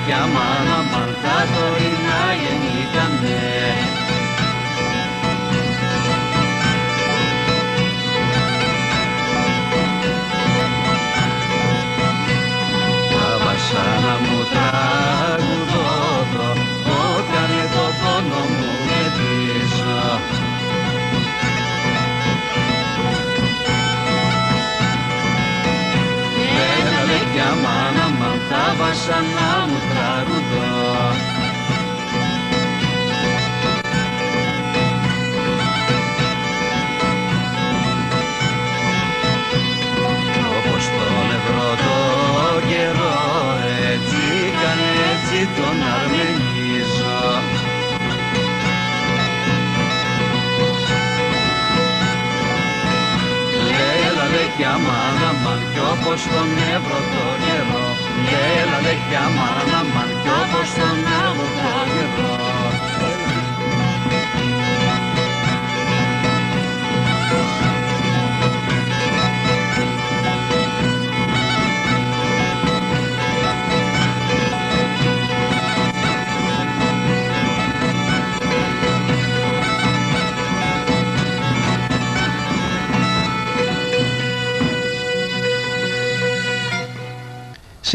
κι αμάν αμάν τα τωρινά γεννήκανε. Τα βασάνα μου τραγουδώ το, όταν το πόνο μου μετρήσω. Έλα κι αμάν αμάν τα βασάνα μου τραγουδώ. Όπως τον ευρώ το καιρό, έτσι κάνε έτσι τον αρμενίζω. Έλα δε κι αμάν αμάν κι όπως τον ευρώ το καιρό. Έλα δε κι αμάν αμάν κι όπως τον ευρώ το καιρό.